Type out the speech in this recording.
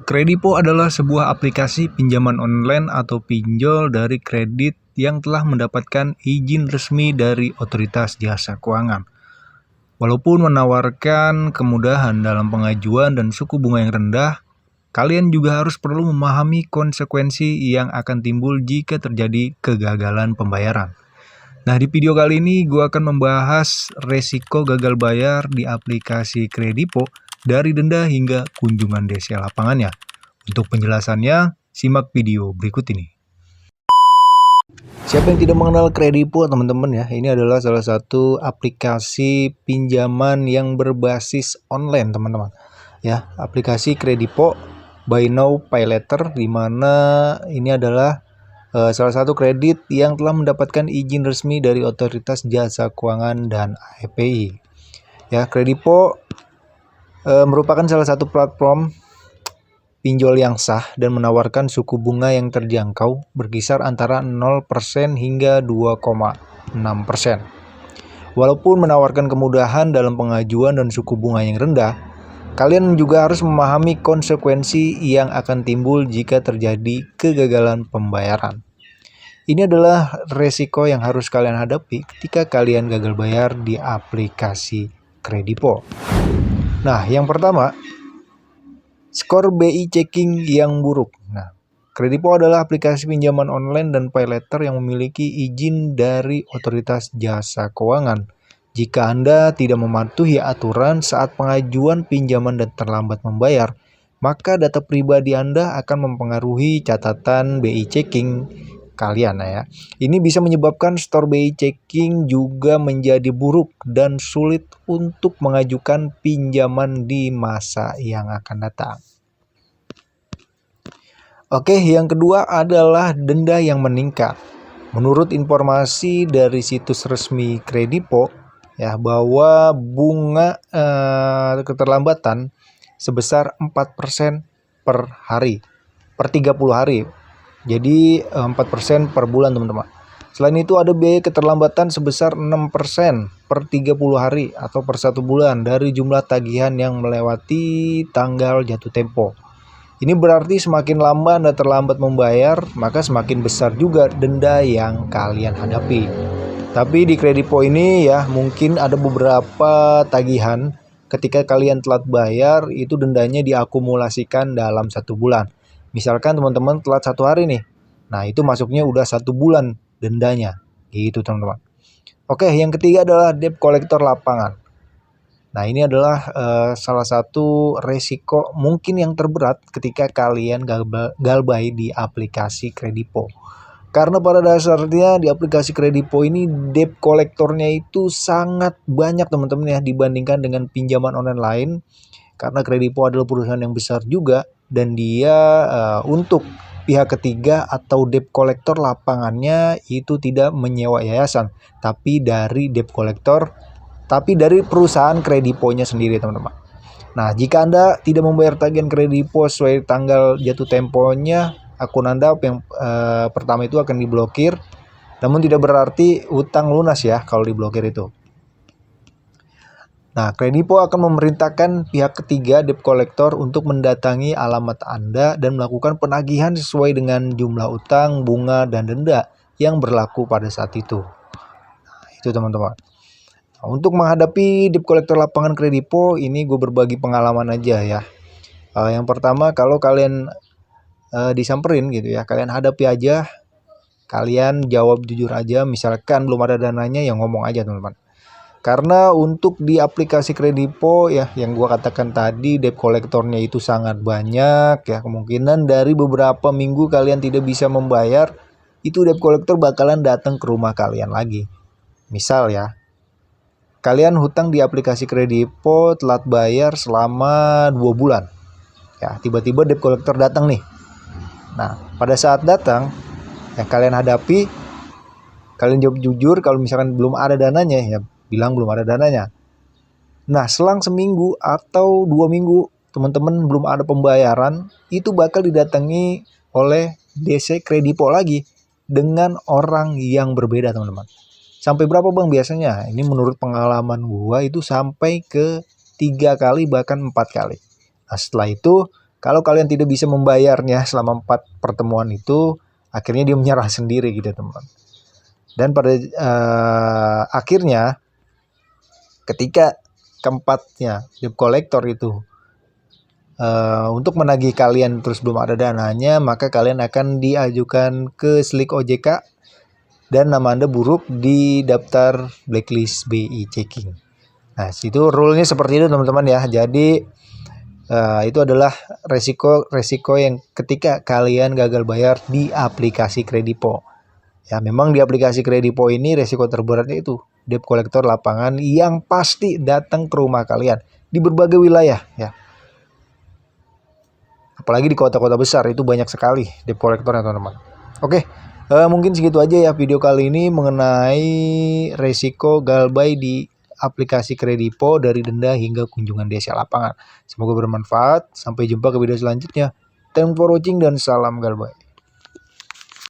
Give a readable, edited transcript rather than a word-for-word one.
Kredipo adalah sebuah aplikasi pinjaman online atau pinjol dari kredit yang telah mendapatkan izin resmi dari Otoritas Jasa Keuangan. Walaupun menawarkan kemudahan dalam pengajuan dan suku bunga yang rendah, kalian juga harus perlu memahami konsekuensi yang akan timbul jika terjadi kegagalan pembayaran. Nah, di video kali ini gue akan membahas resiko gagal bayar di aplikasi Kredipo dari denda hingga kunjungan DC lapangannya. Untuk penjelasannya, simak video berikut ini. Siapa yang tidak mengenal Kredipo, teman-teman ya? Ini adalah salah satu aplikasi pinjaman yang berbasis online, teman-teman. Ya, aplikasi Kredipo Buy Now Pay Later, di mana ini adalah salah satu kredit yang telah mendapatkan izin resmi dari Otoritas Jasa Keuangan dan API. Ya, Kredipo merupakan salah satu platform pinjol yang sah dan menawarkan suku bunga yang terjangkau berkisar antara 0% hingga 2,6%. Walaupun menawarkan kemudahan dalam pengajuan dan suku bunga yang rendah, kalian juga harus memahami konsekuensi yang akan timbul jika terjadi kegagalan pembayaran. Ini adalah resiko yang harus kalian hadapi ketika kalian gagal bayar di aplikasi Kredipo. Nah, yang pertama, skor BI checking yang buruk. Nah, Kredipo adalah aplikasi pinjaman online dan pay later yang memiliki izin dari Otoritas Jasa Keuangan. Jika Anda tidak mematuhi aturan saat pengajuan pinjaman dan terlambat membayar, maka data pribadi Anda akan mempengaruhi catatan BI checking kalian ya. Ini bisa menyebabkan skor BI checking juga menjadi buruk dan sulit untuk mengajukan pinjaman di masa yang akan datang. Oke, yang kedua adalah denda yang meningkat. Menurut informasi dari situs resmi Kredipo ya, bahwa bunga keterlambatan sebesar 4% per hari, per 30 hari. Jadi 4% per bulan, teman-teman. Selain itu ada biaya keterlambatan sebesar 6% per 30 hari atau per 1 bulan dari jumlah tagihan yang melewati tanggal jatuh tempo. Ini berarti semakin lama Anda terlambat membayar, maka semakin besar juga denda yang kalian hadapi. Tapi di Kredipo ini ya, mungkin ada beberapa tagihan ketika kalian telat bayar, itu dendanya diakumulasikan dalam 1 bulan. Misalkan teman-teman telat 1 hari nih, nah itu masuknya udah 1 bulan dendanya, gitu teman-teman. Oke, yang ketiga adalah debt collector lapangan. Nah, ini adalah salah satu resiko mungkin yang terberat ketika kalian gagal bayar di aplikasi Kredipo. Karena pada dasarnya di aplikasi Kredipo ini debt collectornya itu sangat banyak, teman-teman ya, dibandingkan dengan pinjaman online lain. Karena Kredipo adalah perusahaan yang besar juga, dan dia untuk pihak ketiga atau debt collector lapangannya itu tidak menyewa yayasan, tapi dari debt collector, tapi dari perusahaan Krediponya sendiri, teman-teman. Nah, jika Anda tidak membayar tagihan Kredipo sesuai tanggal jatuh temponya, akun Anda yang pertama itu akan diblokir. Namun tidak berarti utang lunas ya kalau diblokir itu. Nah, Kredipo akan memerintahkan pihak ketiga debt collector untuk mendatangi alamat Anda dan melakukan penagihan sesuai dengan jumlah utang, bunga, dan denda yang berlaku pada saat itu. Nah, itu teman-teman. Nah, untuk menghadapi debt collector lapangan Kredipo, ini gue berbagi pengalaman aja ya. Yang pertama, kalau kalian disamperin gitu ya, kalian hadapi aja, kalian jawab jujur aja. Misalkan belum ada dananya, ya ngomong aja teman-teman. Karena untuk di aplikasi Kredipo ya, yang gue katakan tadi, debt collectornya itu sangat banyak ya. Kemungkinan dari beberapa minggu kalian tidak bisa membayar, itu debt collector bakalan datang ke rumah kalian lagi. Misal ya, kalian hutang di aplikasi Kredipo telat bayar selama 2 bulan. Ya, tiba-tiba debt collector datang nih. Nah, pada saat datang, yang kalian hadapi, kalian jawab jujur. Kalau misalkan belum ada dananya, ya bilang belum ada dananya. Nah, selang seminggu atau 2 minggu, teman-teman belum ada pembayaran, itu bakal didatangi oleh DC Kredipo lagi dengan orang yang berbeda, teman-teman. Sampai berapa bang biasanya? Ini menurut pengalaman gua itu sampai ke 3 kali bahkan 4 kali. Nah, setelah itu Kalau kalian tidak bisa membayarnya selama 4 pertemuan itu, akhirnya dia menyerah sendiri gitu teman. Dan pada akhirnya ketika keempatnya debt collector itu untuk menagih kalian terus belum ada dananya, maka kalian akan diajukan ke SLIK OJK dan nama Anda buruk di daftar blacklist BI checking. Nah, situ rule-nya seperti itu teman-teman ya. Jadi itu adalah resiko yang ketika kalian gagal bayar di aplikasi Kredipo. Ya, memang di aplikasi Kredipo ini resiko terberatnya itu debt collector lapangan yang pasti datang ke rumah kalian di berbagai wilayah ya. Apalagi di kota-kota besar itu banyak sekali debt collector ya teman-teman. Oke, mungkin segitu aja ya video kali ini mengenai resiko galbay di aplikasi Kredipo dari denda hingga kunjungan desa lapangan. Semoga bermanfaat. Sampai jumpa ke video selanjutnya. Thanks for watching dan salam galbay.